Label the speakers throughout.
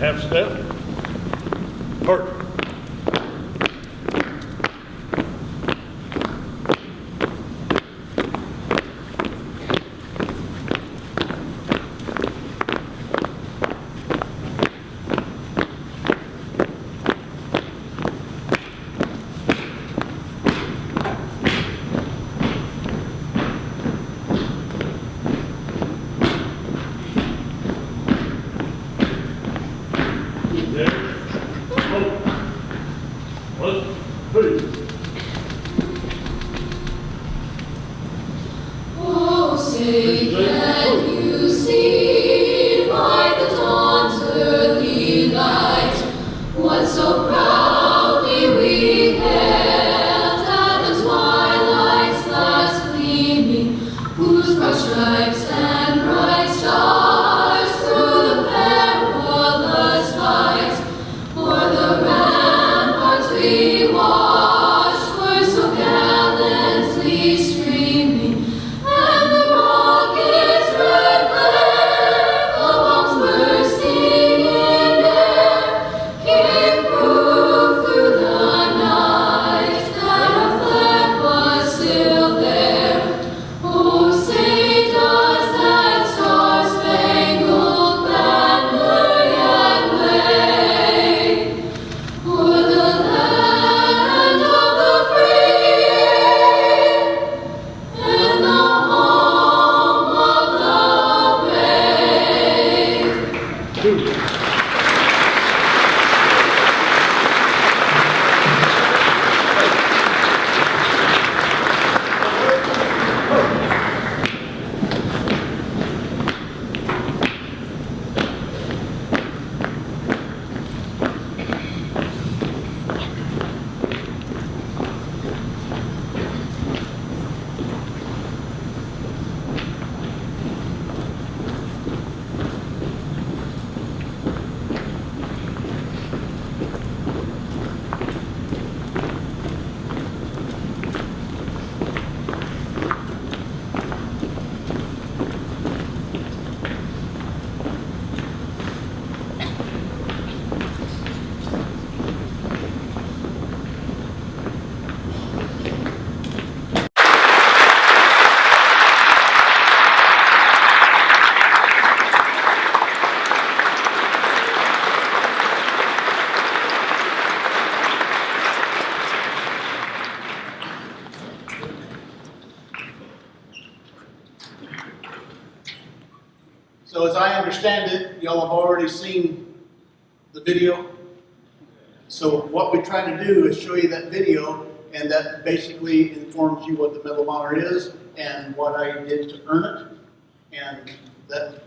Speaker 1: half step. Park.
Speaker 2: Oh, say can you see by the dawn's early light what so proudly we hailed at the twilight's last gleaming, whose broad stripes and bright stars through the perilous fight o'er the ramparts we watched were so gallantly streaming, and the rocket's red glare, the bombs bursting in air, gave proof through the night that our flag was still there. Oh, say does that star-spangled banner yet wave o'er the land of the free and the home of the brave?
Speaker 3: So as I understand it, y'all have already seen the video. So what we try to do is show you that video, and that basically informs you what the Medal of Honor is and what I did to earn it. And that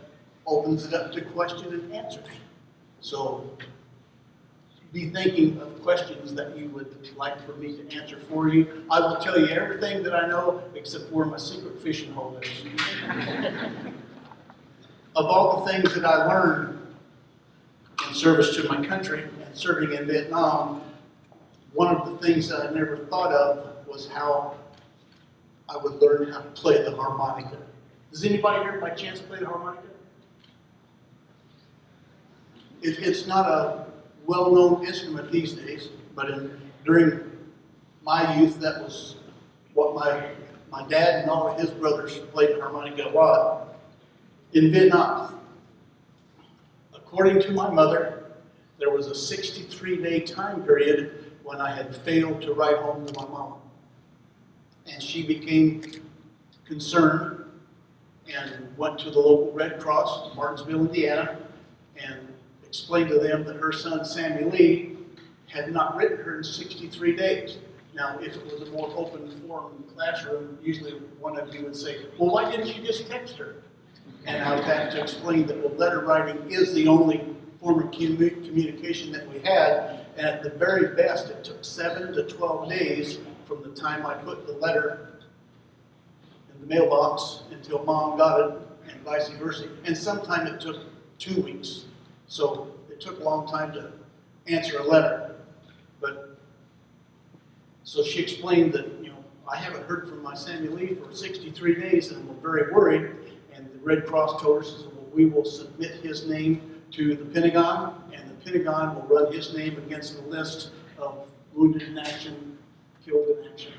Speaker 3: opens it up to question and answers. So be thinking of questions that you would like for me to answer for you. I will tell you everything that I know except where my secret fishing hole is. Of all the things that I learned in service to my country and serving in Vietnam, one of the things that I never thought of was how I would learn how to play the harmonica. Does anybody here by chance play the harmonica? It's not a well-known instrument these days, but during my youth, that was what my dad and all of his brothers played the harmonica a lot. In Vietnam, according to my mother, there was a 63-day time period when I had failed to write home to my mom. And she became concerned and went to the local Red Cross in Martinsville, Indiana, and explained to them that her son, Sammy Lee, had not written her in 63 days. Now, if it was a more open forum classroom, usually one of you would say, well, why didn't you just text her? And I would have to explain that, well, letter writing is the only form of communication that we had. And at the very best, it took 7 to 12 days from the time I put the letter in the mailbox until Mom got it, and vice versa. And sometimes it took 2 weeks. So it took a long time to answer a letter. But so she explained that, I haven't heard from my Sammy Lee for 63 days, and I'm very worried. And the Red Cross told her, says, well, we will submit his name to the Pentagon, and the Pentagon will run his name against the list of wounded in action, killed in action,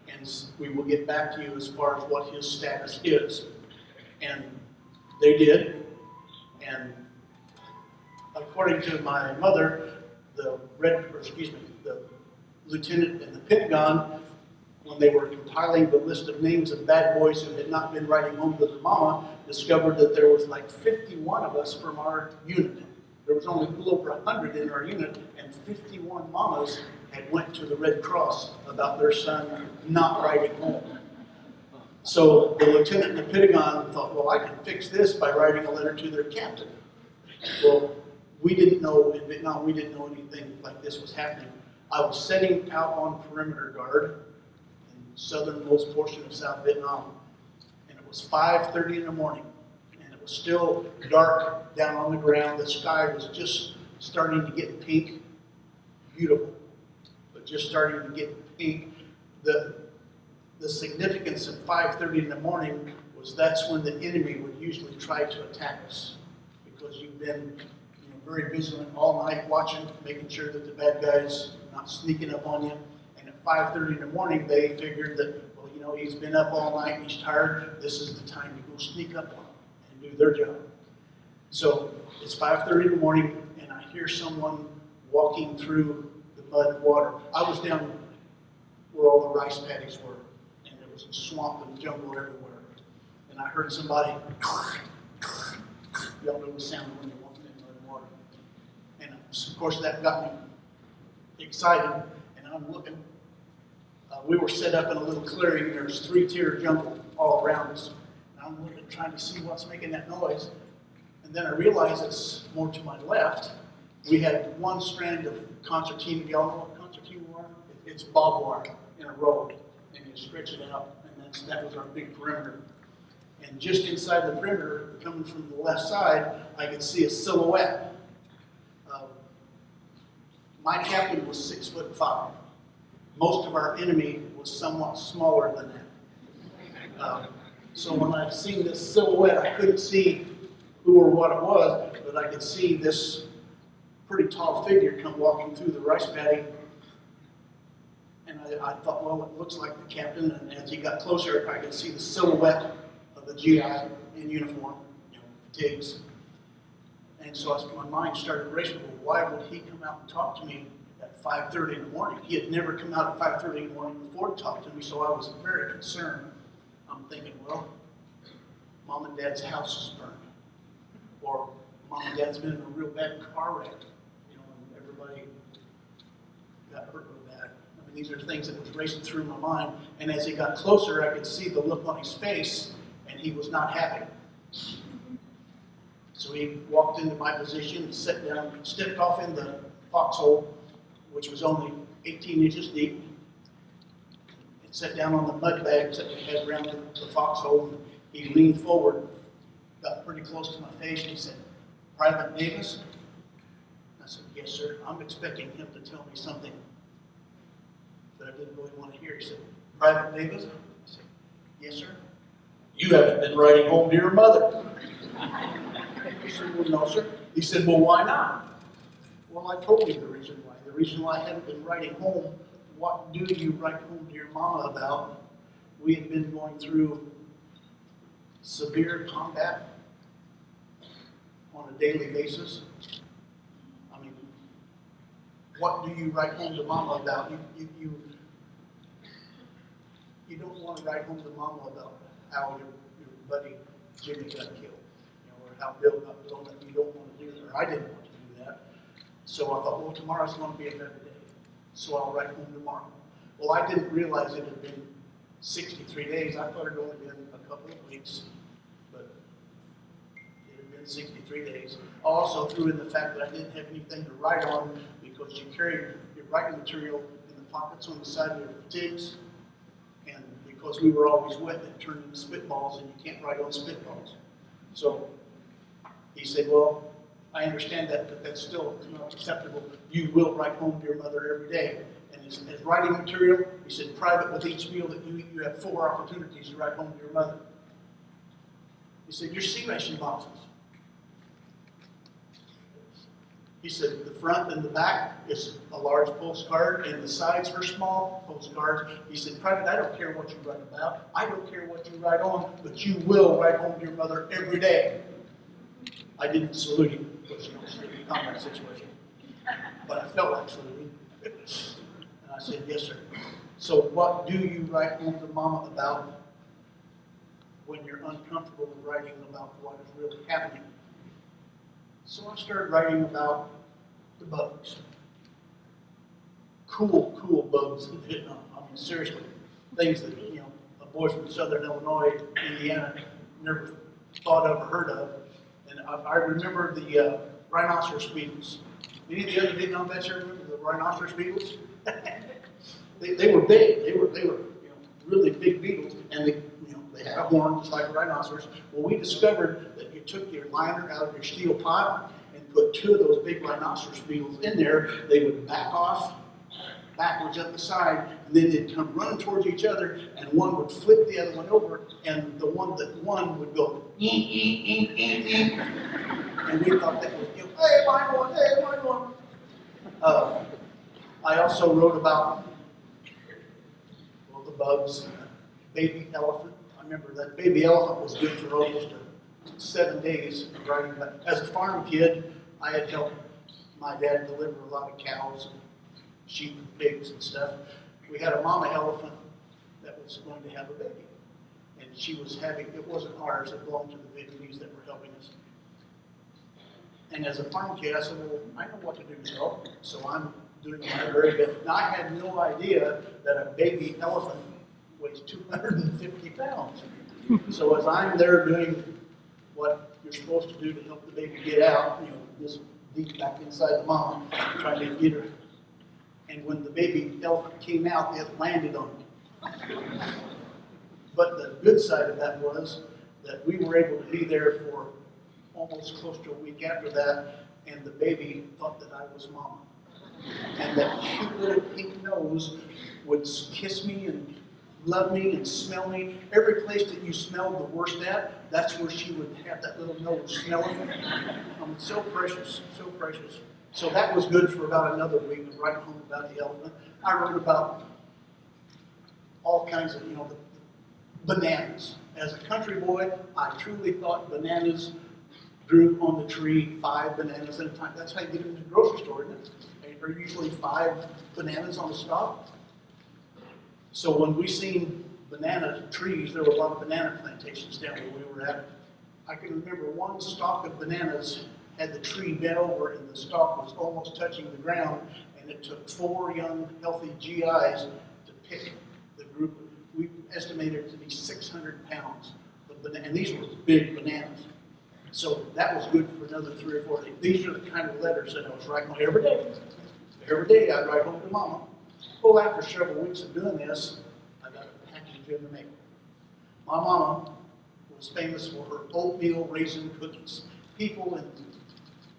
Speaker 3: and we will get back to you as far as what his status is. And they did, and according to my mother, the lieutenant in the Pentagon, when they were compiling the list of names of bad boys who had not been writing home to their mama, discovered that there was like 51 of us from our unit. There was only a little over 100 in our unit, and 51 mamas had went to the Red Cross about their son not writing home. So the lieutenant in the Pentagon thought, well, I can fix this by writing a letter to their captain. Well, we didn't know, in Vietnam, we didn't know anything like this was happening. I was setting out on perimeter guard in the southernmost portion of South Vietnam, and it was 5:30 in the morning, and it was still dark down on the ground. The sky was just starting to get pink, beautiful, but just starting to get pink. The significance of 5:30 in the morning was that's when the enemy would usually try to attack us, because you've been very vigilant all night watching, making sure that the bad guys are not sneaking up on you. And at 5:30 in the morning, they figured that, well, he's been up all night, he's tired, this is the time to go sneak up on him and do their job. So it's 5:30 in the morning, and I hear someone walking through the mud and water. I was down where all the rice paddies were, and there was a swamp and jungle everywhere. And I heard somebody, y'all know the sound when you're walking in mud and water. And of course that got me excited, and I'm looking. We were set up in a little clearing, and there's 3-tier jungle all around us. And I'm looking, trying to see what's making that noise. And then I realized it's more to my left. We had one strand of concertina. Y'all know what concertina wire? It's barbed wire in a row, and you stretch it out, and that was our big perimeter. And just inside the perimeter, coming from the left side, I could see a silhouette. My captain was 6'5". Most of our enemy was somewhat smaller than that. So when I seen this silhouette, I couldn't see who or what it was, but I could see this pretty tall figure come walking through the rice paddy. And I thought, well, it looks like the captain. And as he got closer, I could see the silhouette of the GI in uniform, fatigues. And so my mind started racing. Well, why would he come out and talk to me at 5:30 in the morning? He had never come out at 5:30 in the morning before to talk to me, so I was very concerned. I'm thinking, well, Mom and Dad's house is burned. Or Mom and Dad's been in a real bad car wreck, and everybody got hurt real bad. I mean, these are things that was racing through my mind. And as he got closer, I could see the look on his face, and he was not happy. So he walked into my position and sat down, stepped off in the foxhole, which was only 18 inches deep, and sat down on the mud bags that we had around the foxhole. And he leaned forward, got pretty close to my face, and he said, "Private Davis?" I said, "Yes, sir." I'm expecting him to tell me something that I didn't really want to hear. He said, "Private Davis?" I said, "Yes, sir." "You haven't been writing home to your mother." I said, "Well, no, sir." He said, "Well, why not?" "Well, I told you the reason why. The reason why I hadn't been writing home. What do you write home to your mama about? We had been going through severe combat on a daily basis. I mean, what do you write home to mama about? You don't want to write home to mama about how your buddy Jimmy got killed, or how Bill got blown up. You don't want to do that, or I didn't want to do that. So I thought, well, tomorrow's going to be a better day, so I'll write home tomorrow. Well, I didn't realize it had been 63 days. I thought it had only been a couple of weeks, but it had been 63 days. I also threw in the fact that I didn't have anything to write on, because you carry your writing material in the pockets on the side of your fatigues, and because we were always wet, it turned into spitballs, and you can't write on spitballs. So he said, "Well, I understand that, but that's still not acceptable. You will write home to your mother every day." And as writing material, he said, "Private, with each meal that you eat, you have 4 opportunities to write home to your mother." He said, "Your C ration boxes." He said, the front and the back is a large postcard, and the sides are small postcards. He said, Private, I don't care what you write about. I don't care what you write on, but you will write home to your mother every day. I didn't salute him, because it's a combat situation. But I felt like saluting. And I said, yes, sir. So what do you write home to Mama about when you're uncomfortable with writing about what is really happening? So I started writing about the bugs. Cool bugs in Vietnam. I mean, seriously, things that, a boy from southern Illinois, Indiana, never thought of or heard of. And I remember the rhinoceros beetles. Any of the other Vietnam vets ever remember the rhinoceros beetles? they were big. They were really big beetles, and they had a horn just like a rhinoceros. Well, we discovered that you took your liner out of your steel pot and put 2 of those big rhinoceros beetles in there. They would back off backwards up the side, and then they'd come running towards each other, and one would flip the other one over, and the one that won would go, and we thought that was, hey, mine won, hey, mine won. I also wrote about the bugs, baby elephant. I remember that baby elephant was good for almost 7 days of writing about. As a farm kid, I had helped my dad deliver a lot of cows and sheep and pigs and stuff. We had a mama elephant that was going to have a baby. And she was having, it wasn't ours, it belonged to the Vietnamese that were helping us. And as a farm kid, I said, well, I know what to do to help, so I'm doing my very best. Now, I had no idea that a baby elephant weighs 250 pounds. So as I'm there doing what you're supposed to do to help the baby get out, this deep back inside the mom, trying to get her. And when the baby elephant came out, it landed on me. But the good side of that was that we were able to be there for almost close to a week after that, and the baby thought that I was Mama. And that cute little pink nose would kiss me and love me and smell me. Every place that you smelled the worst at, that's where she would have that little nose smelling. So precious, so precious. So that was good for about another week to write home about the elephant. I wrote about all kinds of, the bananas. As a country boy, I truly thought bananas grew on the tree 5 bananas at a time. That's how you get them in the grocery store, isn't it? There are usually 5 bananas on a stalk. So when we seen banana trees, there were a lot of banana plantations down where we were at. I can remember one stalk of bananas had the tree bent over and the stalk was almost touching the ground, and it took 4 young, healthy GIs to pick the group. We estimated it to be 600 pounds of banana, and these were big bananas. So that was good for another 3 or 4 days. These are the kind of letters that I was writing every day. Every day I'd write home to Mama. Well, after several weeks of doing this, I got a package in the mail. My mama was famous for her oatmeal raisin cookies. People in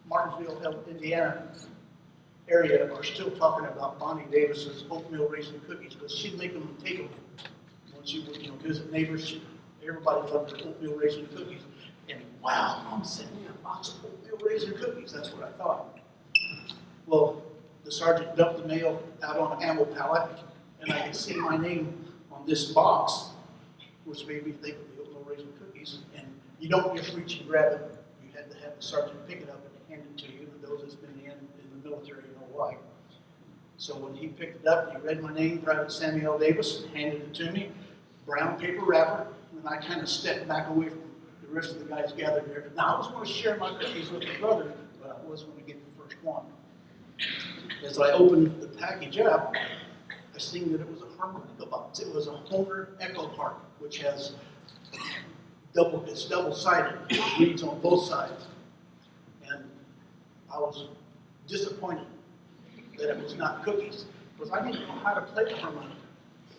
Speaker 3: Martinsville, Indiana area are still talking about Bonnie Davis's oatmeal raisin cookies, because she'd make them and take them when she would visit neighbors. Everybody loved her oatmeal raisin cookies. And wow, Mom sent me a box of oatmeal raisin cookies. That's what I thought. Well, the sergeant dumped the mail out on an ammo pallet, and I could see my name on this box, which made me think of the oatmeal raisin cookies. And you don't just reach and grab it. You had to have the sergeant pick it up and hand it to you. And those that's been in the military know why. So when he picked it up, he read my name, Private Sammy L. Davis, and handed it to me, brown paper wrapper, and I kind of stepped back away from the rest of the guys gathered there. Now, I was going to share my cookies with my brother, but I was going to get the first one. As I opened the package up, I seen that it was a harmonica box. It was a Hohner Echo harp, which has it's double-sided. It reads on both sides. And I was disappointed that it was not cookies, because I didn't know how to play the harmonica.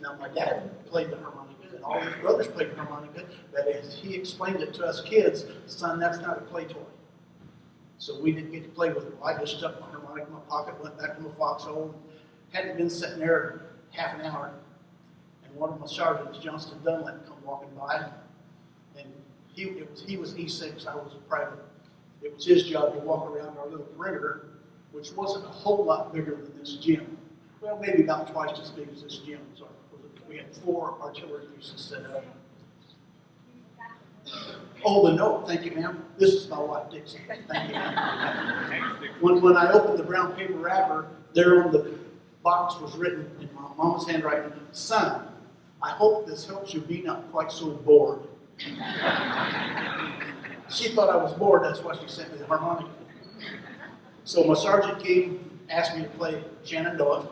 Speaker 3: Now, my dad played the harmonica, and all his brothers played the harmonica, but as he explained it to us kids, son, that's not a play toy. So we didn't get to play with it. I just stuck my harmonica in my pocket, went back to my foxhole, hadn't been sitting there half an hour, and one of my sergeants, Johnston Dunlap, come walking by, and he was E6, I was a private. It was his job to walk around our little perimeter which wasn't a whole lot bigger than this gym. Well, maybe about twice as big as this gym. So we had 4 artillery pieces set up. Oh, the note, thank you, ma'am. This is my wife, Dixie. Thank you, ma'am. When I opened the brown paper wrapper, there on the box was written in my mama's handwriting, "Son, I hope this helps you be not quite so bored." She thought I was bored, that's why she sent me the harmonica. So my sergeant came, asked me to play Shenandoah.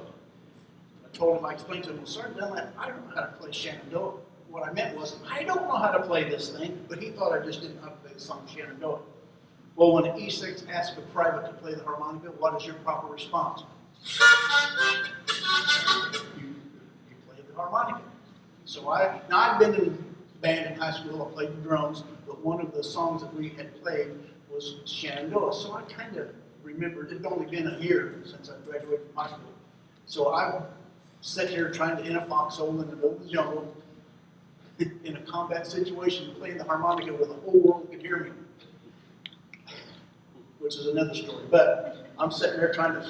Speaker 3: I told him, I explained to him, well, Sergeant Dunlap, I don't know how to play Shenandoah. What I meant was, I don't know how to play this thing, but he thought I just didn't know how to play the song Shenandoah. Well, when an E6 asks a private to play the harmonica, what is your proper response? You play the harmonica. So I've been in band in high school, I played the drums, but one of the songs that we had played was Shenandoah. So I kind of remembered, it had only been a year since I graduated from high school. So I sat here trying to end a foxhole in the middle of the jungle in a combat situation, playing the harmonica where the whole world could hear me, which is another story. But I'm sitting there trying to,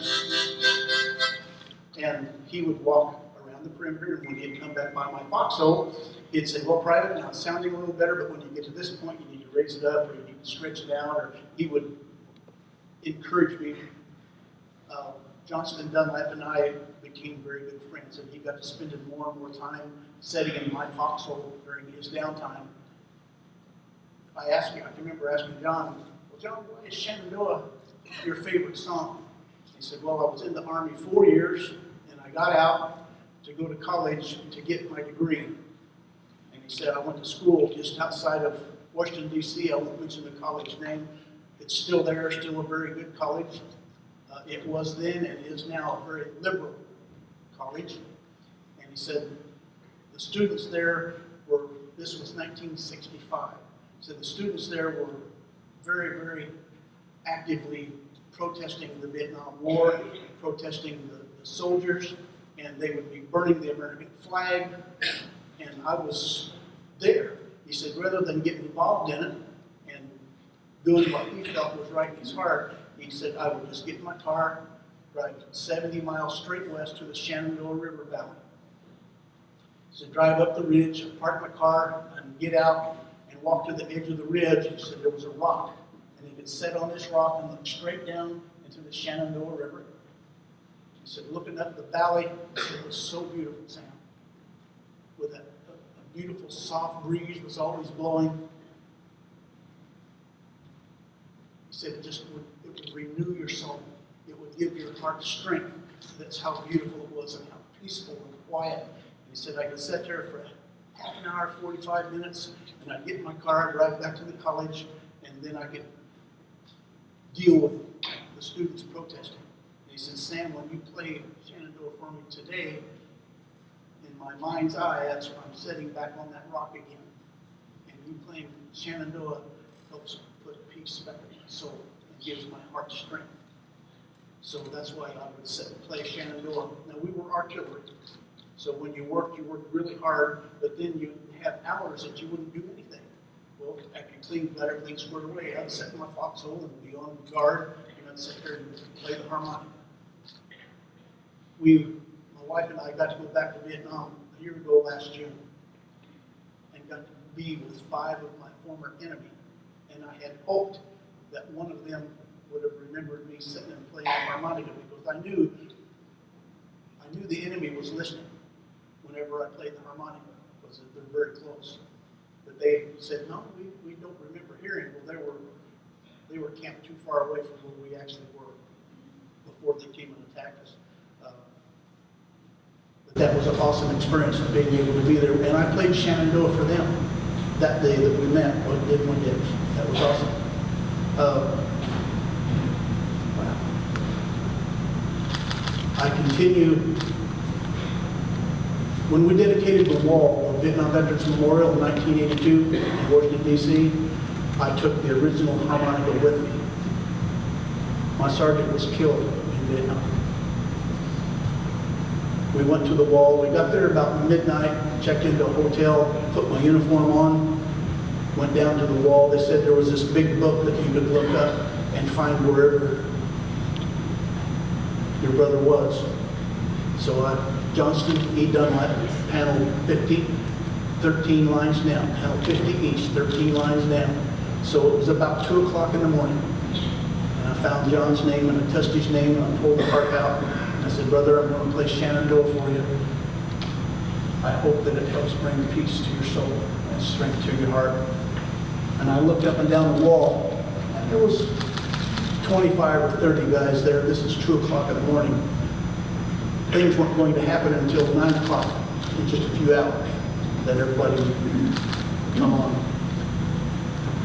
Speaker 3: and he would walk around the perimeter, and when he'd come back by my foxhole, he'd say, well, Private, now it's sounding a little better, but when you get to this point, you need to raise it up, or you need to stretch it out, or he would encourage me. Johnston Dunlap and I became very good friends, and he got to spend more and more time sitting in my foxhole during his downtime. I can remember asking John, well, John, why is Shenandoah your favorite song? He said, well, I was in the Army 4 years, and I got out to go to college to get my degree. And he said, I went to school just outside of Washington, D.C. I won't mention the college name. It's still there, still a very good college. It was then and is now a very liberal college. And he said, the students there were, this was 1965, so the students there were very, very actively protesting the Vietnam War, protesting the soldiers, and they would be burning the American flag, and I was there. He said, rather than getting involved in it and doing what he felt was right in his heart, he said, I would just get in my car, drive 70 miles straight west to the Shenandoah River Valley. He said, drive up the ridge, park my car, and get out and walk to the edge of the ridge. He said, there was a rock, and he could sit on this rock and look straight down into the Shenandoah River. He said, looking up the valley, it was so beautiful, Sam, with a beautiful soft breeze was always blowing. He said it would renew your soul. It would give your heart strength. That's how beautiful it was and how peaceful and quiet. And he said I could sit there for half an hour, 45 minutes, and I'd get in my car, drive back to the college, and then I could deal with the students protesting. And he said, Sam, when you play Shenandoah for me today, in my mind's eye, that's when I'm sitting back on that rock again. And you playing Shenandoah helps put peace back in my soul and gives my heart strength. So that's why I would sit and play Shenandoah. Now, we were artillery. So when you worked really hard, but then you have hours that you wouldn't do anything. Well, after you cleaned, got everything squared away, I'd sit in my foxhole and be on guard, and I'd sit there and play the harmonica. My wife and I got to go back to Vietnam a year ago last June and got to be with 5 of my former enemy. And I had hoped that one of them would have remembered me sitting and playing the harmonica, because I knew the enemy was listening whenever I played the harmonica, because they're very close. But they said, no, we don't remember hearing. Well, they were camped too far away from where we actually were before they came and attacked us. But that was an awesome experience of being able to be there. And I played Shenandoah for them that day that we met. Well, did one day. That was awesome. Wow. I continue. When we dedicated the wall of Vietnam Veterans Memorial in 1982 in Washington, D.C., I took the original harmonica with me. My sergeant was killed in Vietnam. We went to the wall. We got there about midnight, checked into a hotel, put my uniform on, went down to the wall. They said there was this big book that you could look up and find wherever your brother was. So Johnston, E. Dunlap, panel 50, 13 lines down. Panel 50 east, 13 lines down. So it was about 2 o'clock in the morning. And I found John's name and I touched his name and I pulled the harp out. And I said, brother, I'm going to play Shenandoah for you. I hope that it helps bring peace to your soul and strength to your heart. And I looked up and down the wall, and there was 25 or 30 guys there. This is 2 o'clock in the morning. Things weren't going to happen until 9 o'clock, in just a few hours, that everybody would come on.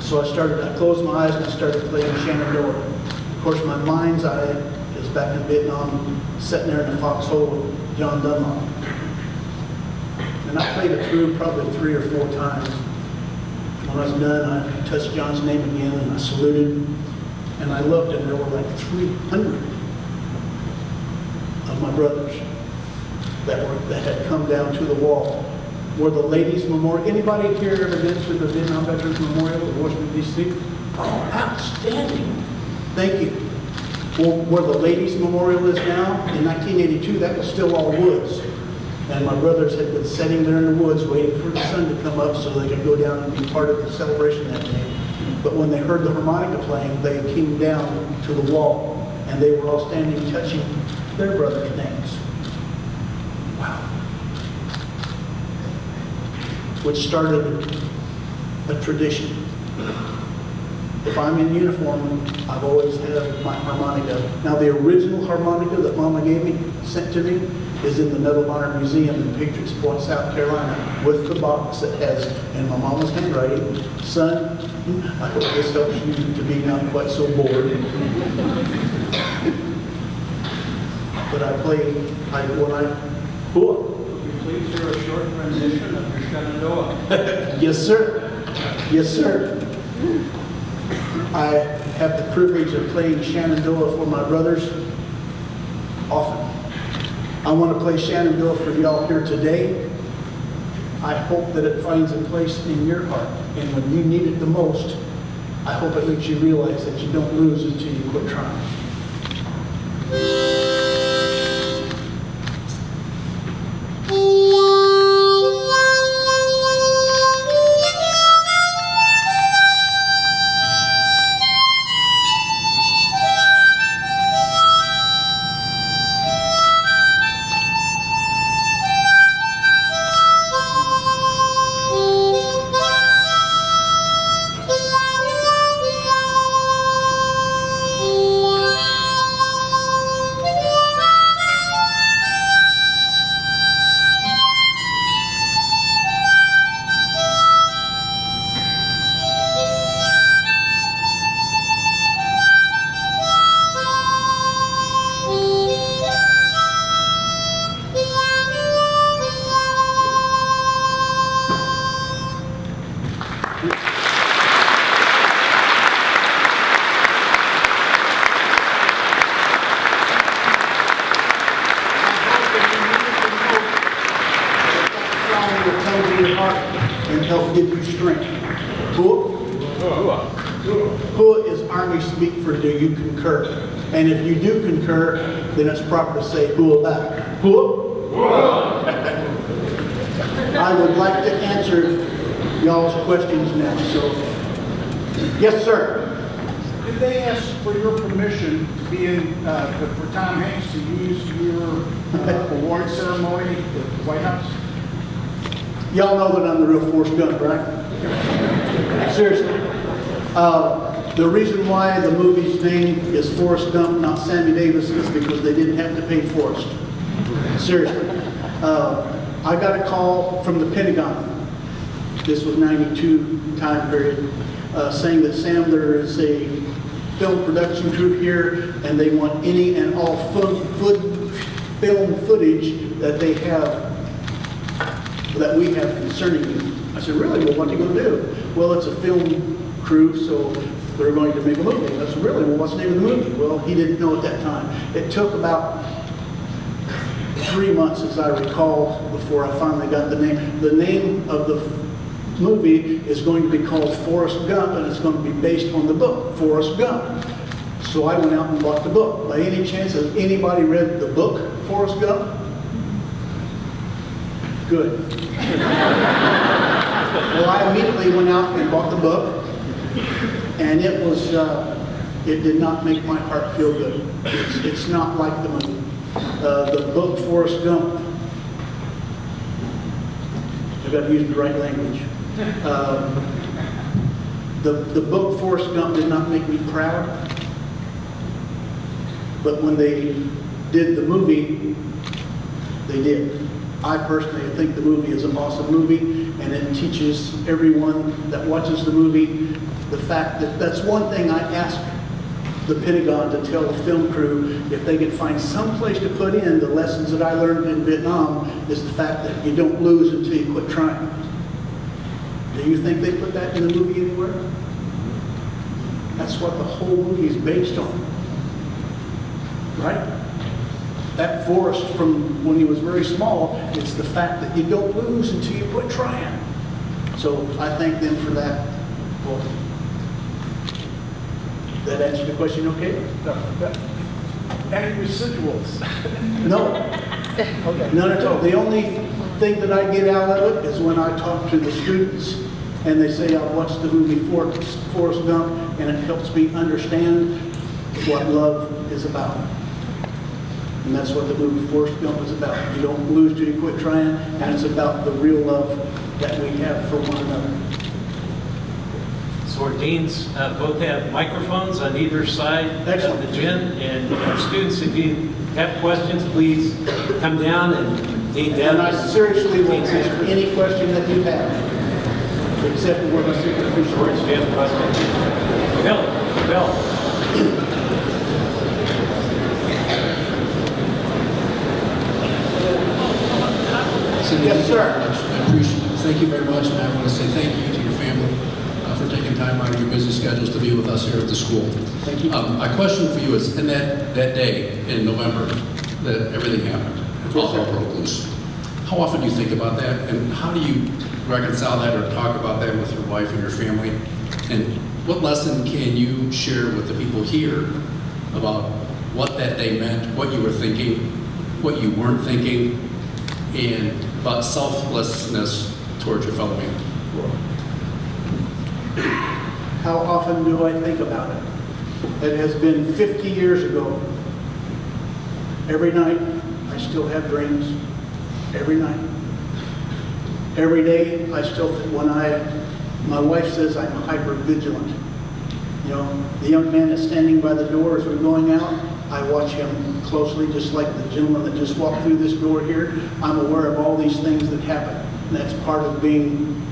Speaker 3: So I closed my eyes and I started playing Shenandoah. Of course, my mind's eye is back in Vietnam, sitting there in the foxhole with John Dunlop. And I played it through probably 3 or 4 times. When I was done, I touched John's name again and I saluted. And I looked and there were like 300 of my brothers that had come down to the wall. Were the Ladies Memorial, anybody here ever been to the Vietnam Veterans Memorial in Washington, D.C.? Oh, outstanding. Thank you. Well, where the Ladies Memorial is now, in 1982, that was still all woods. And my brothers had been sitting there in the woods waiting for the sun to come up so they could go down and be part of the celebration that day. But when they heard the harmonica playing, they came down to the wall and they were all standing touching their brothers' names. Wow. Which started a tradition. If I'm in uniform, I've always had my harmonica. Now the original harmonica that Mama gave me, sent to me, is in the Medal of Honor Museum in Patriots Point, South Carolina, with the box that has, in my mama's handwriting, son, I hope this helps you to be not quite so bored. But I play, cool.
Speaker 4: Would you please hear a short rendition of your Shenandoah?
Speaker 3: Yes, sir. Yes, sir. I have the privilege of playing Shenandoah for my brothers often. I want to play Shenandoah for y'all here today. I hope that it finds a place in your heart. And when you need it the most, I hope it makes you realize that you don't lose until you quit trying. And help give you strength. Hua is Army speak for do you concur. And if you do concur, then it's proper to say hua back. Hua? I would like to answer y'all's questions now. So, yes, sir.
Speaker 4: Did they ask for your permission to be in, for Tom Hanks to use your award ceremony at the White House?
Speaker 3: Y'all know that I'm the real Forrest Gump, right? Seriously. The reason why the movie's name is Forrest Gump, not Sammy Davis, is because they didn't have to pay Forrest. Seriously. I got a call from the Pentagon. This was 92 time period, saying that, Sam, there is a film production crew here and they want any and all film footage that they have, that we have concerning you. I said, really? Well, what are you going to do? Well, it's a film crew, so they're going to make a movie. I said, really? Well, what's the name of the movie? Well, he didn't know at that time. It took about 3 months, as I recall, before I finally got the name. The name of the movie is going to be called Forrest Gump, and it's going to be based on the book, Forrest Gump. So I went out and bought the book. By any chance, has anybody read the book, Forrest Gump? Good. Well, I immediately went out and bought the book, and it was, it did not make my heart feel good. It's not like the movie. The book, Forrest Gump, I've got to use the right language. The book, Forrest Gump, did not make me proud. But when they did the movie, they did. I personally think the movie is an awesome movie, and it teaches everyone that watches the movie the fact that that's one thing I ask the Pentagon to tell the film crew, if they could find some place to put in the lessons that I learned in Vietnam, is the fact that you don't lose until you quit trying. Do you think they put that in the movie anywhere? That's what the whole movie is based on. Right? That Forrest from when he was very small, it's the fact that you don't lose until you quit trying. So I thank them for that. Well, that answer the question okay?
Speaker 4: Any residuals?
Speaker 3: No.
Speaker 4: Okay.
Speaker 3: None at all. The only thing that I get out of it is when I talk to the students and they say, I watched the movie Forrest Gump, and it helps me understand what love is about. And that's what the movie Forrest Gump is about. You don't lose till you quit trying, and it's about the real love that we have for one another.
Speaker 5: So our deans both have microphones on either side of
Speaker 3: Excellent.
Speaker 5: the gym, and our students, if you have questions, please come down and Dean
Speaker 3: And I
Speaker 5: Devlin.
Speaker 3: seriously will answer any question that you have, except for the superficial.
Speaker 5: George, do you have a question? Bill.
Speaker 3: Yes, sir.
Speaker 6: I appreciate it. Thank you very much, and I want to say thank you to your family for taking time out of your busy schedules to be with us here at the school.
Speaker 3: Thank you.
Speaker 6: My question for you is, in that day in November that everything happened, all hell broke loose, how often do you think about that, and how do you reconcile that or talk about that with your wife and your family? And what lesson can you share with the people here about what that day meant, what you were thinking, what you weren't thinking, and about selflessness towards your fellow man?
Speaker 3: How often do I think about it? It has been 50 years ago. Every night, I still have dreams. Every night. Every day, I still, my wife says I'm hyper vigilant. You know, the young man that's standing by the door as we're going out, I watch him closely, just like the gentleman that just walked through this door here. I'm aware of all these things that happen. And that's part of being,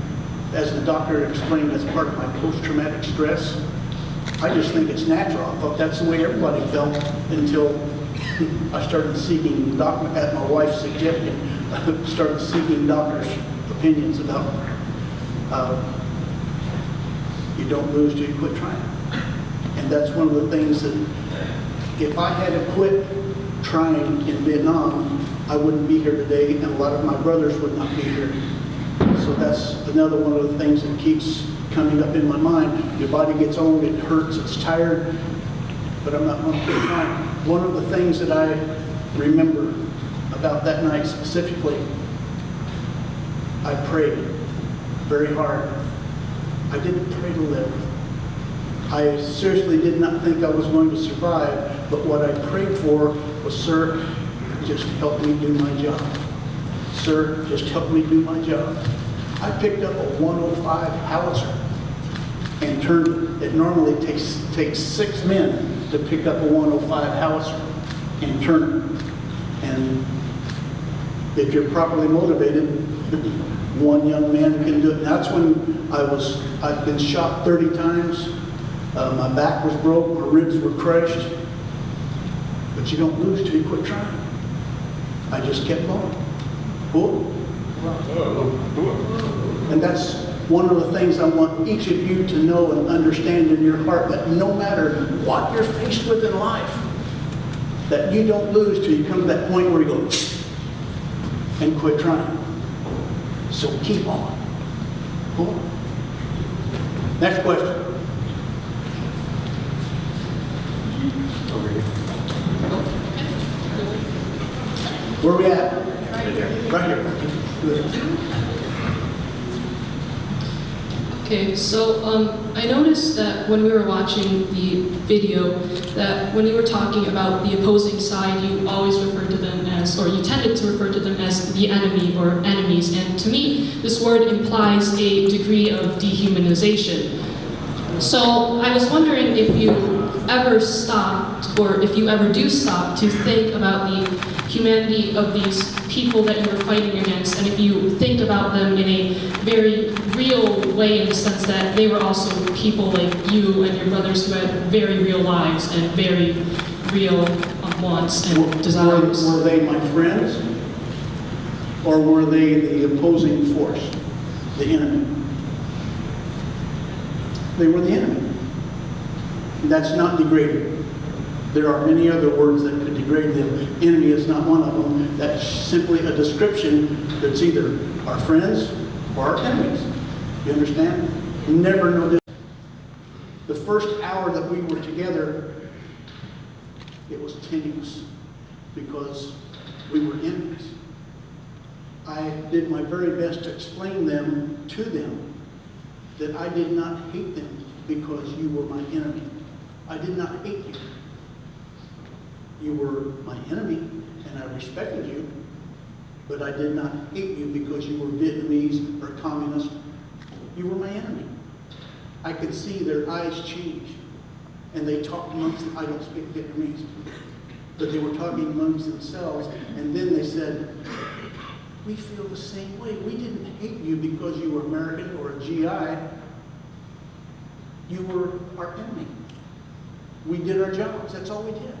Speaker 3: as the doctor explained, that's part of my post-traumatic stress. I just think it's natural. I thought that's the way everybody felt until I started seeking, at my wife's suggestion, I started seeking doctors' opinions about you don't lose till you quit trying. And that's one of the things that if I had to quit trying in Vietnam, I wouldn't be here today, and a lot of my brothers would not be here. So that's another one of the things that keeps coming up in my mind. Your body gets old, it hurts, it's tired, but I'm not going to quit trying. One of the things that I remember about that night specifically, I prayed very hard. I didn't pray to live. I seriously did not think I was going to survive, but what I prayed for was, sir, just help me do my job. Sir, just help me do my job. I picked up a 105 howitzer and turned it. It normally takes 6 men to pick up a 105 howitzer and turn it. And if you're properly motivated, one young man can do it. That's when I've been shot 30 times. My back was broke, my ribs were crushed. But you don't lose till you quit trying. I just kept going. Cool? And that's one of the things I want each of you to know and understand in your heart, that no matter what you're faced with in life, that you don't lose till you come to that point where you go and quit trying. So keep on. Cool? Next question.
Speaker 1: over here.
Speaker 3: Where are we at? Right here. Right here. Good.
Speaker 7: Okay, so I noticed that when we were watching the video, that when you were talking about the opposing side, you always referred to them as, or you tended to refer to them as the enemy or enemies. And to me, this word implies a degree of dehumanization. So I was wondering if you ever stopped, or if you ever do stop, to think about the humanity of these people that you were fighting against, and if you think about them in a very real way, in the sense that they were also people like you and your brothers who had very real lives and very real wants and desires.
Speaker 3: Were they my friends? Or were they the opposing force, the enemy? They were the enemy. That's not degrading. There are many other words that could degrade them. Enemy is not one of them. That's simply a description that's either our friends or our enemies. You understand? You never know this. The first hour that we were together, it was tenuous because we were enemies. I did my very best to explain them to them that I did not hate them because you were my enemy. I did not hate you. You were my enemy, and I respected you, but I did not hate you because you were Vietnamese or communist. You were my enemy. I could see their eyes change, and they talked amongst them. I don't speak Vietnamese, but they were talking amongst themselves, and then they said, we feel the same way. We didn't hate you because you were American or a GI. You were our enemy. We did our jobs. That's all we did.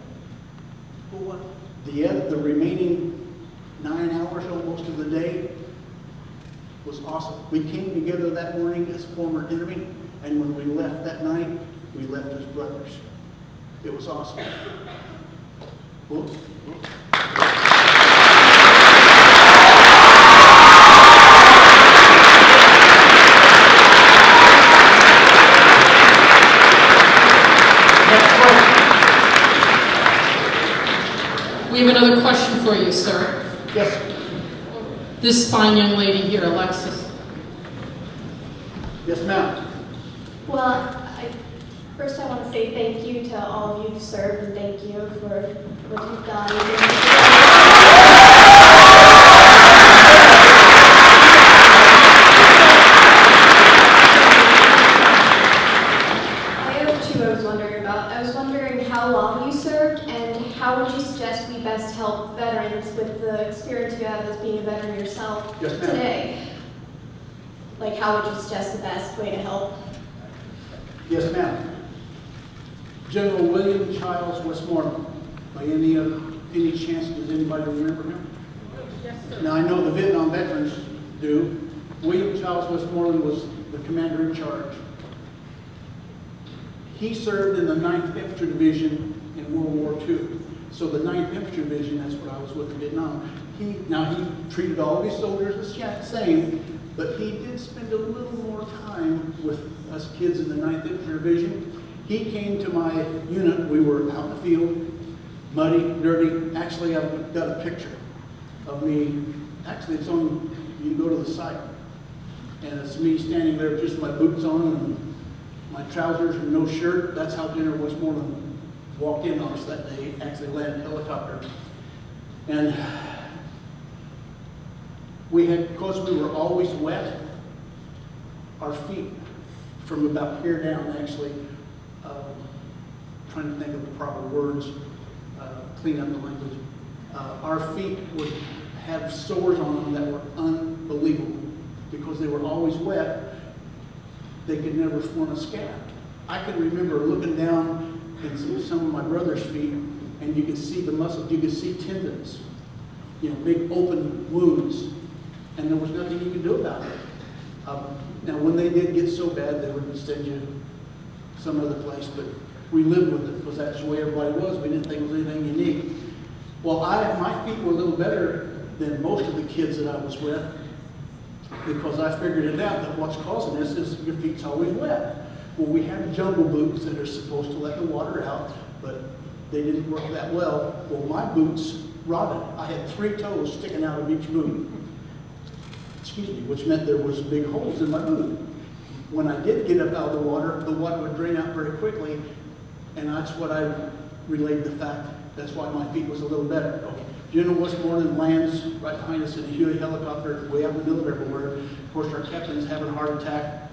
Speaker 3: Well, what? The remaining 9 hours almost of the day was awesome. We came together that morning as former enemy, and when we left that night, we left as brothers. It was awesome. Whoops.
Speaker 8: We have another question for you, sir.
Speaker 3: Yes.
Speaker 8: This fine young lady here, Alexis.
Speaker 3: Yes, ma'am.
Speaker 2: Well, first I want to say thank you to all of you who've served, and thank you for what you've done. I have two I was wondering about. I was wondering how long you served, and how would you suggest we best help veterans with the experience you have as being a veteran yourself
Speaker 3: Yes, ma'am.
Speaker 2: today? Like, how would you suggest the best way to help?
Speaker 3: Yes, ma'am. General William Childs Westmoreland. By any chance, does anybody remember him? Yes, sir. Now, I know the Vietnam veterans do. William Childs Westmoreland was the commander in charge. He served in the 9th Infantry Division in World War II. So the 9th Infantry Division, that's what I was with in Vietnam. He treated all of his soldiers the same, but he did spend a little more time with us kids in the 9th Infantry Division. He came to my unit. We were out in the field, muddy, dirty. Actually, I've got a picture of me. Actually, it's on, you can go to the site. And it's me standing there, just my boots on and my trousers and no shirt. That's how General Westmoreland walked in on us that day. Actually landed a helicopter. And we had, because we were always wet, our feet from about here down, actually, trying to think of the proper words, clean up the language. Our feet would have sores on them that were unbelievable because they were always wet. They could never form a scab. I can remember looking down in some of my brother's feet, and you could see the muscles, you could see tendons, big open wounds, and there was nothing you could do about it. Now, when they did get so bad, they would send you some other place, but we lived with it because that's the way everybody was. We didn't think it was anything unique. Well, my feet were a little better than most of the kids that I was with because I figured it out that what's causing this is your feet's always wet. Well, we have jungle boots that are supposed to let the water out, but they didn't work that well. Well, my boots rotted. I had 3 toes sticking out of each boot. Excuse me, which meant there was big holes in my boot. When I did get up out of the water would drain out very quickly, and that's what I relayed the fact. That's why my feet was a little better. Okay. General Westmoreland lands right behind us in a Huey helicopter, way out in the middle of everywhere. Of course, our captain's having a heart attack,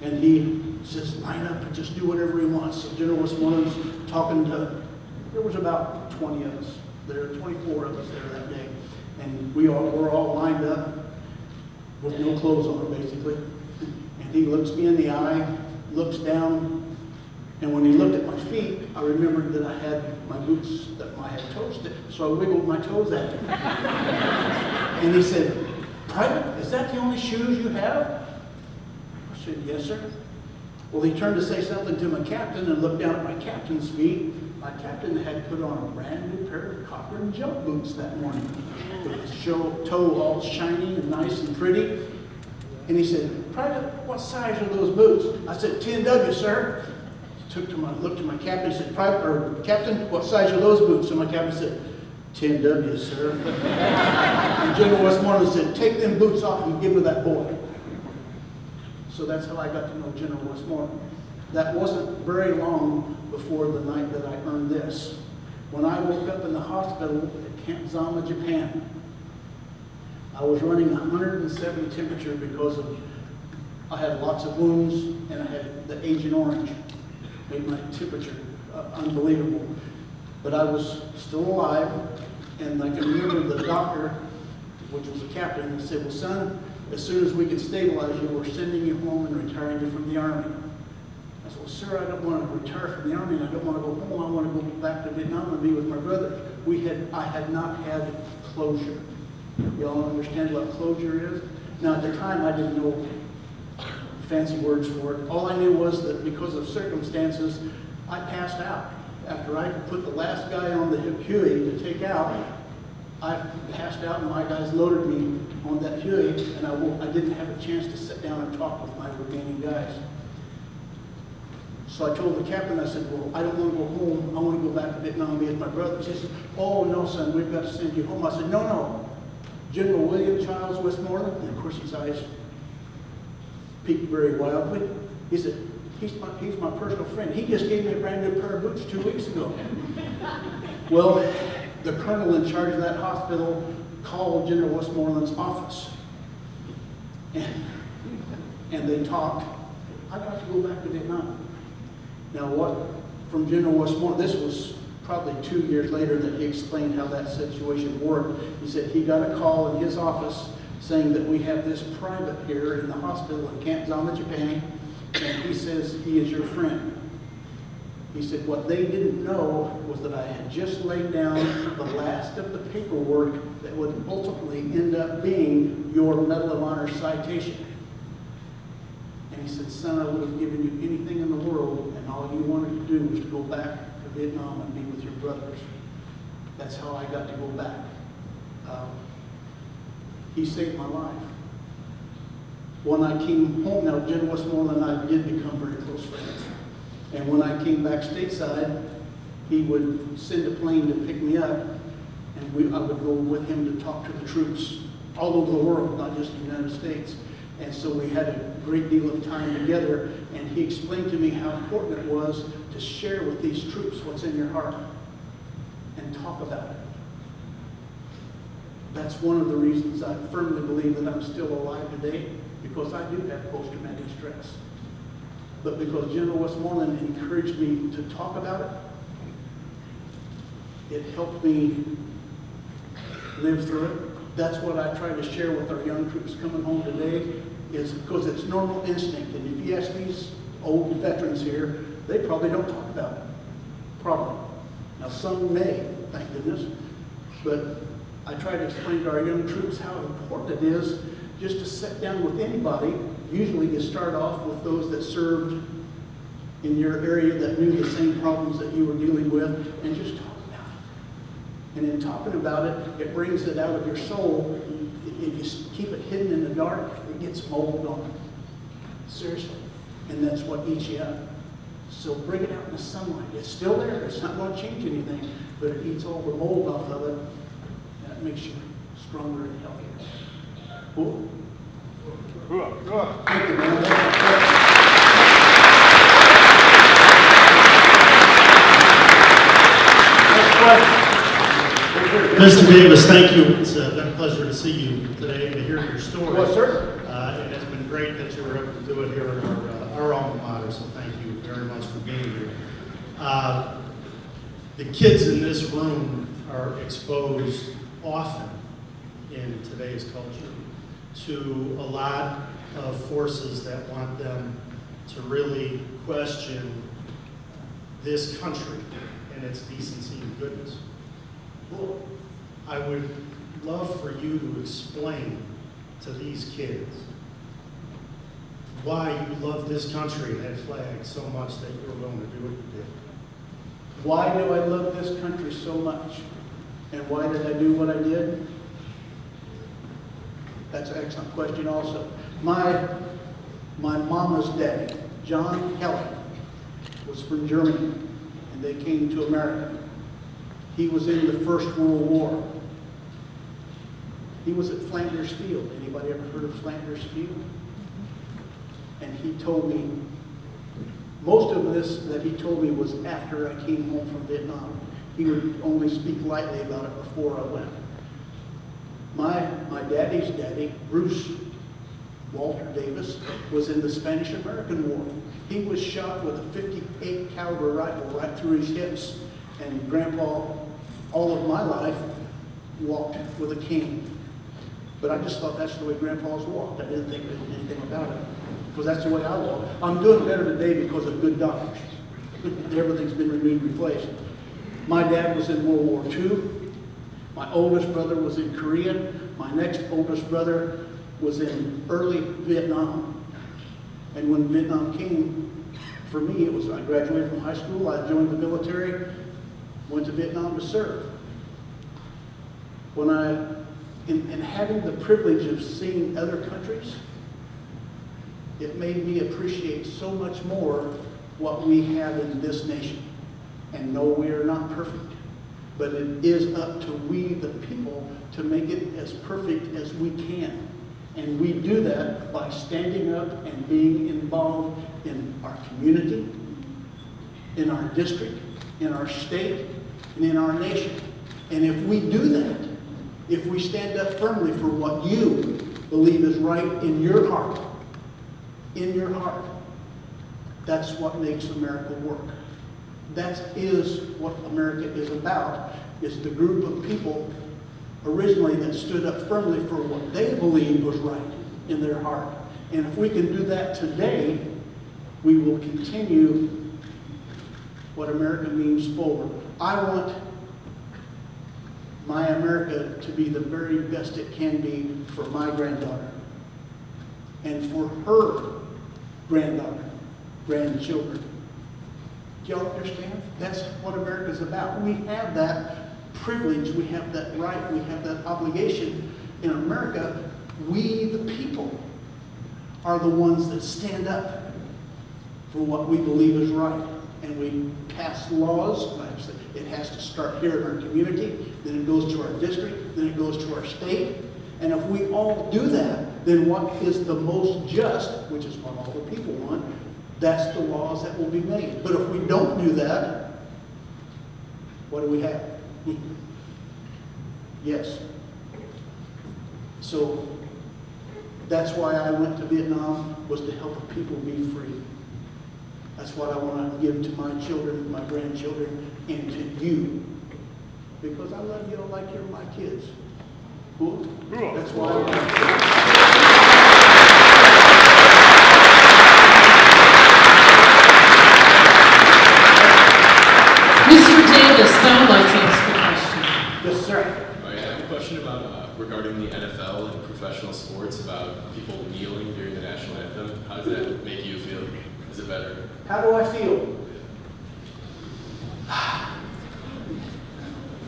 Speaker 3: and he says, line up and just do whatever he wants. So General Westmoreland's talking to, there was about 20 of us there, 24 of us there that day. And we're all lined up with no clothes on, basically. And he looks me in the eye, looks down, and when he looked at my feet, I remembered that I had my boots that I had toes in. So I wiggled my toes at him. And he said, Private, is that the only shoes you have? I said, yes, sir. Well, he turned to say something to my captain and looked down at my captain's feet. My captain had put on a brand new pair of copper and jump boots that morning. With his toe all shiny and nice and pretty. And he said, Private, what size are those boots? I said, 10W, sir. Looked to my captain and said, Captain, what size are those boots? And my captain said, 10W, sir. And General Westmoreland said, take them boots off and give them to that boy. So that's how I got to know General Westmoreland. That wasn't very long before the night that I earned this. When I woke up in the hospital at Camp Zama, Japan, I was running 107 temperature because I had lots of wounds and I had the Agent Orange. Made my temperature unbelievable. But I was still alive, and I can remember the doctor, which was a captain, said, well, son, as soon as we can stabilize you, we're sending you home and retiring you from the Army. I said, well, sir, I don't want to retire from the Army, and I don't want to go home. I want to go back to Vietnam and be with my brother. I had not had closure. Y'all understand what closure is? Now, at the time, I didn't know fancy words for it. All I knew was that because of circumstances, I passed out. After I put the last guy on the Huey to take out, I passed out and my guys loaded me on that Huey, and I didn't have a chance to sit down and talk with my remaining guys. So I told the captain, I said, well, I don't want to go home. I want to go back to Vietnam and be with my brothers. He said, oh, no, son, we've got to send you home. I said, no. General William Childs Westmoreland, and of course his eyes peaked very wildly. He said, he's my personal friend. He just gave me a brand new pair of boots 2 weeks ago. Well, the colonel in charge of that hospital called General Westmoreland's office. And they talked. I got to go back to Vietnam. Now from General Westmoreland, this was probably 2 years later that he explained how that situation worked. He said he got a call in his office saying that we have this private here in the hospital in Camp Zama, Japan, and he says he is your friend. He said what they didn't know was that I had just laid down the last of the paperwork that would ultimately end up being your Medal of Honor citation. And he said, son, I would have given you anything in the world, and all you wanted to do was to go back to Vietnam and be with your brothers. That's how I got to go back. He saved my life. When I came home, now General Westmoreland and I did become very close friends. And when I came back stateside, he would send a plane to pick me up, and I would go with him to talk to the troops all over the world, not just the United States. And so we had a great deal of time together, and he explained to me how important it was to share with these troops what's in your heart and talk about it. That's one of the reasons I firmly believe that I'm still alive today, because I do have post-traumatic stress. But because General Westmoreland encouraged me to talk about it, it helped me live through it. That's what I try to share with our young troops coming home today, is because it's normal instinct. And if you ask these old veterans here, they probably don't talk about it. Probably. Now some may, thank goodness, but I try to explain to our young troops how important it is just to sit down with anybody. Usually you start off with those that served in your area that knew the same problems that you were dealing with, and just talk about it. And in talking about it, it brings it out of your soul. If you keep it hidden in the dark, it gets mold on it. Seriously. And that's what eats you up. So bring it out in the sunlight. It's still there. It's not going to change anything, but it eats all the mold off of it, and it makes you stronger and healthier. Cool? Thank you, man.
Speaker 1: Mr. Davis, thank you. It's been a pleasure to see you today and to hear your story.
Speaker 3: Yes, sir.
Speaker 1: And it's been great that you were able to do it here in our alma mater, so thank you very much for being here. The kids in this room are exposed often in today's culture to a lot of forces that want them to really question this country and its decency and goodness. Well, I would love for you to explain to these kids why you love this country and that flag so much that you're willing to do what you did.
Speaker 3: Why do I love this country so much? And why did I do what I did? That's an excellent question also. My mama's daddy, John Kelly, was from Germany, and they came to America. He was in the First World War. He was at Flanders Field. Anybody ever heard of Flanders Field? And he told me, most of this that he told me was after I came home from Vietnam. He would only speak lightly about it before I went. My daddy's daddy, Bruce Walter Davis, was in the Spanish-American War. He was shot with a .58 caliber rifle right through his hips. And Grandpa, all of my life, walked with a cane. But I just thought that's the way Grandpas walked. I didn't think anything about it, because that's the way I walk. I'm doing better today because of good doctors. Everything's been renewed and replaced. My dad was in World War II. My oldest brother was in Korea. My next oldest brother was in early Vietnam. And when Vietnam came, for me, it was I graduated from high school, I joined the military, went to Vietnam to serve. When in having the privilege of seeing other countries, it made me appreciate so much more what we have in this nation. And no, we are not perfect, but it is up to we, the people, to make it as perfect as we can. And we do that by standing up and being involved in our community, in our district, in our state, and in our nation. And if we do that, if we stand up firmly for what you believe is right in your heart, that's what makes America work. That is what America is about, is the group of people originally that stood up firmly for what they believed was right in their heart. And if we can do that today, we will continue what America means forward. I want my America to be the very best it can be for my granddaughter and for her grandchildren. Do y'all understand? That's what America's about. We have that privilege, we have that right, we have that obligation. In America, we, the people, are the ones that stand up for what we believe is right. And we pass laws. It has to start here in our community, then it goes to our district, then it goes to our state. And if we all do that, then what is the most just, which is what all the people want, that's the laws that will be made. But if we don't do that, what do we have? Yes. So that's why I went to Vietnam, was to help the people be free. That's what I want to give to my children, my grandchildren, and to you. Because I love you like you're my kids. Cool? That's why I want to.
Speaker 8: Mr. Davis, I would like to ask a question.
Speaker 3: Yes, sir.
Speaker 9: I have a question about regarding the NFL and professional sports, about people kneeling during the national anthem. How does that make you feel? Is it better?
Speaker 3: How do I feel?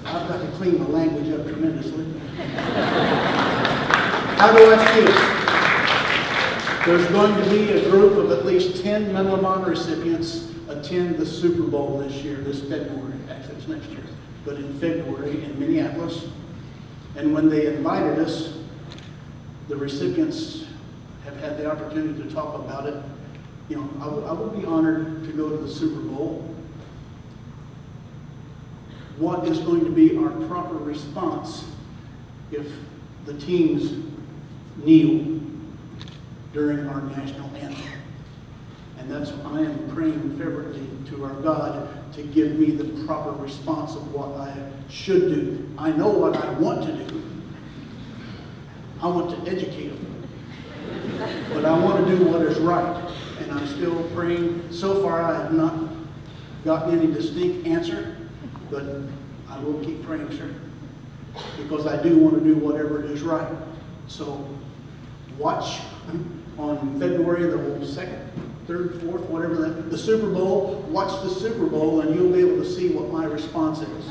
Speaker 3: I've got to clean my language up tremendously. How do I feel? There's going to be a group of at least 10 Medal of Honor recipients attend the Super Bowl this year, this February. Actually, it's next year, but in February in Minneapolis. And when they invited us, the recipients have had the opportunity to talk about it. You know, I would be honored to go to the Super Bowl. What is going to be our proper response if the teams kneel during our national anthem? And that's what I am praying fervently to our God to give me the proper response of what I should do. I know what I want to do. I want to educate them. But I want to do what is right. And I'm still praying. So far, I have not gotten any distinct answer, but I will keep praying, sir, because I do want to do whatever is right. So watch on February the 2nd, 3rd, 4th, whatever that, the Super Bowl. Watch the Super Bowl and you'll be able to see what my response is.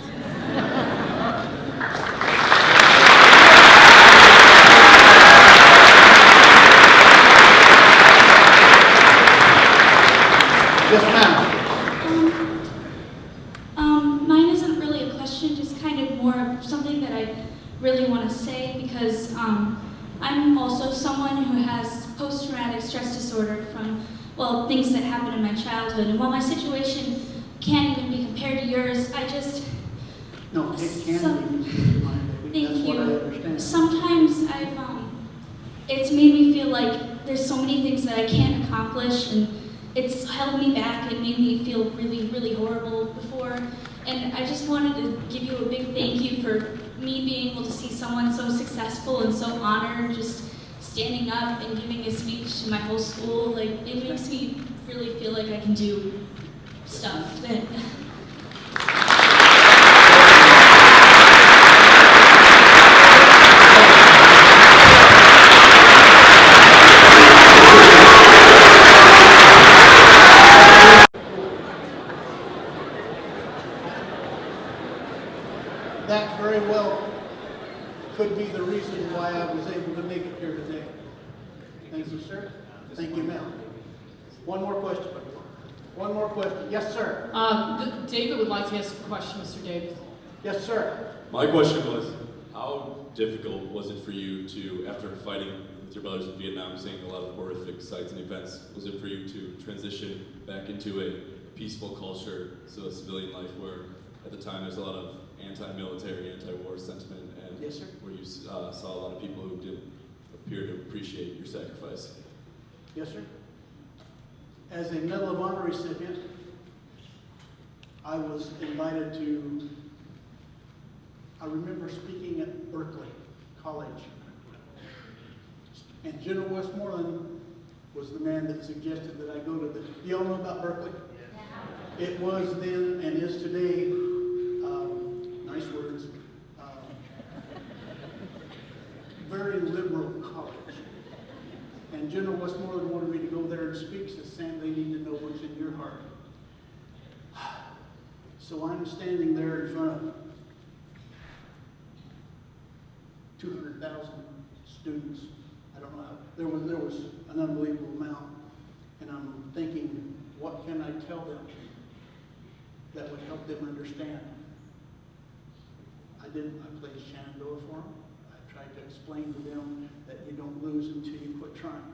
Speaker 3: Yes, ma'am.
Speaker 10: Mine isn't really a question, just kind of more of something that I really want to say, because I'm also someone who has post-traumatic stress disorder from, well, things that happened in my childhood. And while my situation can't even be compared to yours, I just...
Speaker 3: No, it can be.
Speaker 10: Thank
Speaker 3: That's what I
Speaker 10: you.
Speaker 3: understand.
Speaker 10: Sometimes it's made me feel like there's so many things that I can't accomplish, and it's held me back and made me feel really, really horrible before. And I just wanted to give you a big thank you for me being able to see someone so successful and so honored, just standing up and giving a speech to my whole school. Like, it makes me really feel like I can do stuff that...
Speaker 3: That very well could be the reason why I was able to make it here today. Thank you, sir. Thank you, ma'am. One more question. One more question. Yes, sir.
Speaker 8: David would like to ask a question, Mr. Davis.
Speaker 3: Yes, sir.
Speaker 11: My question was, how difficult was it for you to, after fighting with your brothers in Vietnam, seeing a lot of horrific sights and events, was it for you to transition back into a peaceful culture, so a civilian life where at the time there's a lot of anti-military, anti-war sentiment, and
Speaker 3: Yes, sir.
Speaker 11: where you saw a lot of people who didn't appear to appreciate your sacrifice?
Speaker 3: Yes, sir. As a Medal of Honor recipient, I was invited to, I remember speaking at Berkeley College. And General Westmoreland was the man that suggested that I go to the, do y'all know about Berkeley? Yeah. It was then and is today, nice words, very liberal college. And General Westmoreland wanted me to go there and speak. Said, Sam, they need to know what's in your heart. So I'm standing there in front of 200,000 students. I don't know how, there was an unbelievable amount. And I'm thinking, what can I tell them that would help them understand? I played Shenandoah for them. I tried to explain to them that you don't lose until you quit trying.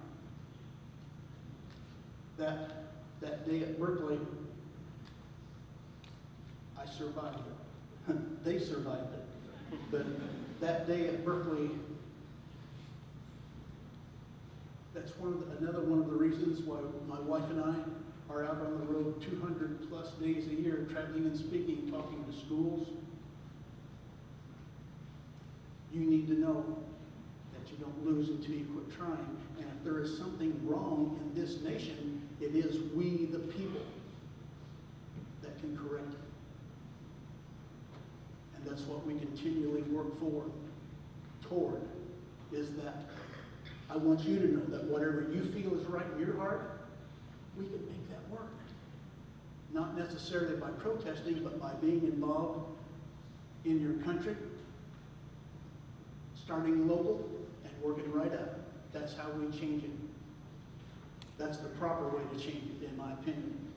Speaker 3: That day at Berkeley, I survived it. They survived it. But that day at Berkeley, that's another one of the reasons why my wife and I are out on the road 200 plus days a year, traveling and speaking, talking to schools. You need to know that you don't lose until you quit trying. And if there is something wrong in this nation, it is we, the people, that can correct it. And that's what we continually work toward, is that I want you to know that whatever you feel is right in your heart, we can make that work. Not necessarily by protesting, but by being involved in your country, starting local and working right up. That's how we change it. That's the proper way to change it, in my opinion.